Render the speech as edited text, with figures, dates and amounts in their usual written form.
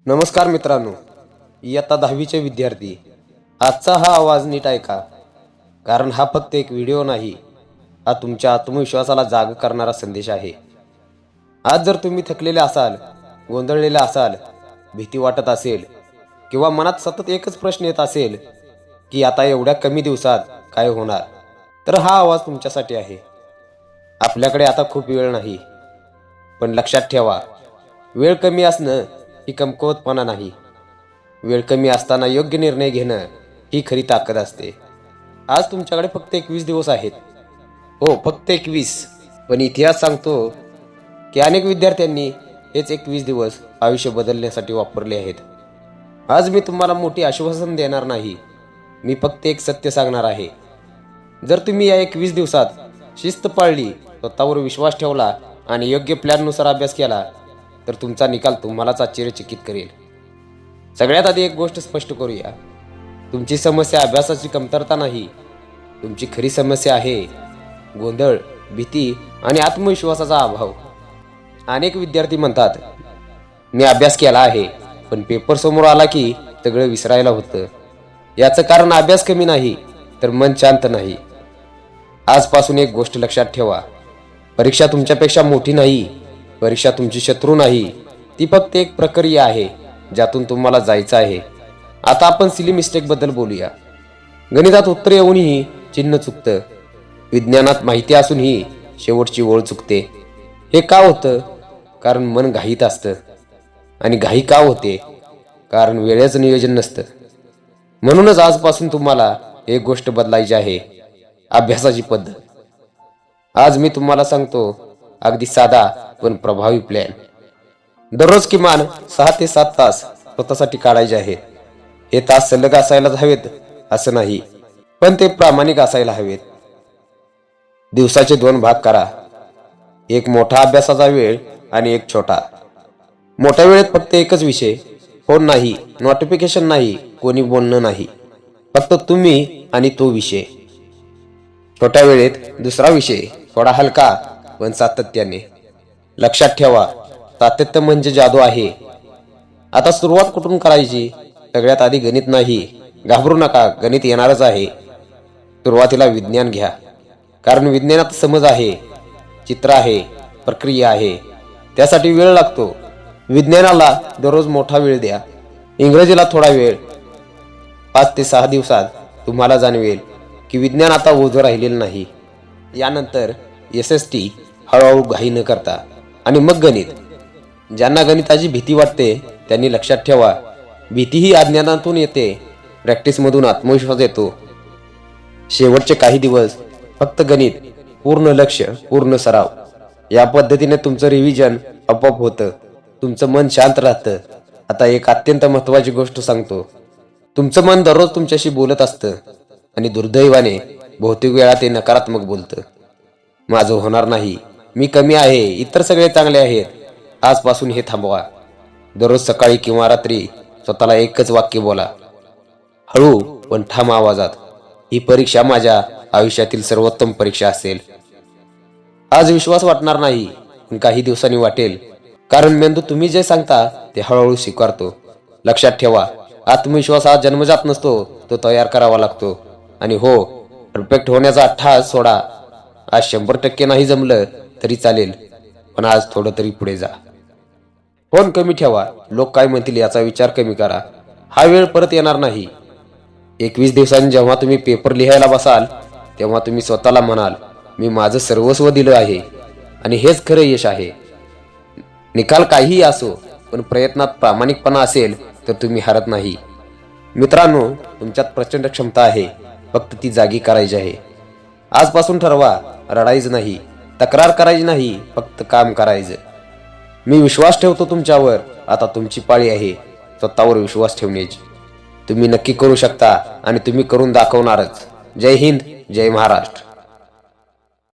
नमस्कार मित्रांनो, इयत्ता 10वीचे विद्यार्थी, आजचा हा आवाज नीट ऐका, कारण हा फक्त एक व्हिडिओ नाही, हा तुमच्या आत्मविश्वासाला जाग करणारा संदेश आहे. आज जर तुम्ही थकलेले असाल, गोंधळलेले असाल, भीती वाटत असेल किंवा मनात सतत एकच प्रश्न येत असेल की आता एवढ्या कमी दिवसात काय होणार, तर हा आवाज तुमच्यासाठी आहे. आपल्याकडे आता खूप वेळ नाही, पण लक्षात ठेवा, वेळ कमी असणं ही कमकुवतपणा नाही. वेळ कमी असताना योग्य निर्णय घेणं ही खरी ताकद असते. आज तुमच्याकडे फक्त 21 दिवस आहेत. हो, फक्त 21. पण इतिहास सांगतो की अनेक विद्यार्थ्यांनी हेच 21 दिवस आयुष्य बदलण्यासाठी वापरले आहेत. आज मी तुम्हाला मोठी आश्वासन देणार नाही, मी फक्त एक सत्य सांगणार आहे. जर तुम्ही या 21 दिवसात शिस्त पाळली, स्वतःवर विश्वास ठेवला आणि योग्य प्लॅननुसार अभ्यास केला, तर तुमचा निकाल तुम्हालाच आश्चर्यचकित करेल. सगळ्यात आधी एक गोष्ट स्पष्ट करूया, तुमची समस्या अभ्यासाची कमतरता नाही, तुमची खरी समस्या आहे गोंधळ, भीती आणि आत्मविश्वासाचा अभाव. अनेक विद्यार्थी म्हणतात, मी अभ्यास केला आहे, पण पेपर समोर आला की सगळं विसरायला होतं. याचं कारण अभ्यास कमी नाही, तर मन शांत नाही. आजपासून एक गोष्ट लक्षात ठेवा, परीक्षा तुमच्यापेक्षा मोठी नाही, परीक्षा तुमची शत्रू नाही, ती फक्त एक प्रक्रिया आहे ज्यातून तुम्हाला जायचं आहे. आता आपण सिली मिस्टेक बद्दल बोलूया. गणितात उत्तर येऊनही चिन्ह चुकतं, विज्ञानात माहिती असूनही शेवटची ओळ चुकते. हे का होतं? कारण मन घाईत असतं. आणि घाई का होते? कारण वेळेचं नियोजन नसतं. म्हणूनच आजपासून तुम्हाला एक गोष्ट बदलायची आहे, अभ्यासाची पद्धत. आज मी तुम्हाला सांगतो अगदी साधा पण प्रभावी प्लॅन. दररोज किमान 6 ते 7 तास स्वतःसाठी काढायचे आहेत. हे तास सलग असायलाच हवेत असं नाही, पण ते प्रामाणिक असायला हवेत. दिवसाचे 2 भाग करा, एक मोठा अभ्यासाचा वेळ आणि एक छोटा. मोठ्या वेळेत फक्त एकच विषय, फोन नाही, नोटिफिकेशन नाही, कोणी बोलणं नाही, फक्त तुम्ही आणि तो विषय. छोट्या वेळेत दुसरा विषय, थोडा हलका पण सातत्याने. लक्षात ठेवा, सातत्य म्हणजे जादू आहे. आता सुरुवात कुठून करायची? सगळ्यात आधी गणित नाही, घाबरू नका, गणित येणारच आहे. सुरुवातीला विज्ञान घ्या, कारण विज्ञानात समज आहे, चित्र आहे, प्रक्रिया आहे. त्यासाठी वेळ लागतो. विज्ञानाला दररोज मोठा वेळ द्या. इंग्रजीला थोडा वेळ. 5 ते 6 दिवसात तुम्हाला जाणवेल की विज्ञान आता ओझं राहिलेलं नाही. यानंतर SST, हळूहळू घाई न करता. आणि मग गणित. ज्यांना गणिताची भीती वाटते त्यांनी लक्षात ठेवा, भीती ही अज्ञानातून येते, प्रॅक्टिसमधून आत्मविश्वास येतो. शेवटचे काही दिवस फक्त गणित, पूर्ण लक्ष, पूर्ण सराव. या पद्धतीने तुमचं रिव्हिजन आपोआप होतं, तुमचं मन शांत राहतं. आता एक अत्यंत महत्त्वाची गोष्ट सांगतो, तुमचं मन दररोज तुमच्याशी बोलत असतं आणि दुर्दैवाने बहुतेक वेळा ते नकारात्मक बोलतं. माझं होणार नाही, मी कमी आहे, इतर सगळे चांगले आहेत. आजपासून हे थांबवा. दररोज सकाळी किंवा रात्री स्वतःला एकच वाक्य बोला, हळू पण ठाम आवाजात, ही परीक्षा माझ्या आयुष्यातील सर्वोत्तम परीक्षा असेल. आज विश्वास वाटणार नाही, पण काही दिवसांनी वाटेल, कारण मेंदू तुम्ही जे सांगता ते हळूहळू स्वीकारतो. लक्षात ठेवा, आत्मविश्वास हा जन्मजात नसतो, तो तयार करावा लागतो. आणि हो, परफेक्ट होण्याचा अट्टहास सोडा. आज 100% नाही जमलं तरी चालेल, पण आज थोडं तरी पुढे जा. फोन कमी ठेवा, लोक काय म्हणतील याचा विचार कमी करा. हा वेळ परत येणार नाही. 21 दिवसांनी जेव्हा तुम्ही पेपर लिहायला बसाल, तेव्हा तुम्ही स्वतःला म्हणाल, मी माझं सर्वस्व दिलं आहे आणि हेच खरं यश आहे. निकाल काहीही असो, पण प्रयत्नात प्रामाणिकपणा असेल तर तुम्ही हरत नाही. मित्रांनो, तुमच्यात प्रचंड क्षमता आहे, फक्त ती जागी करायची आहे. आजपासून ठरवा, रडायचं नाही, तक्रार करायची नाही, फक्त काम करायचं. मी विश्वास ठेवतो तुमच्यावर. आता तुमची पाळी आहे स्वतःवर विश्वास ठेवण्याची. तुम्ही नक्की करू शकता आणि तुम्ही करून दाखवणारच. जय हिंद, जय महाराष्ट्र.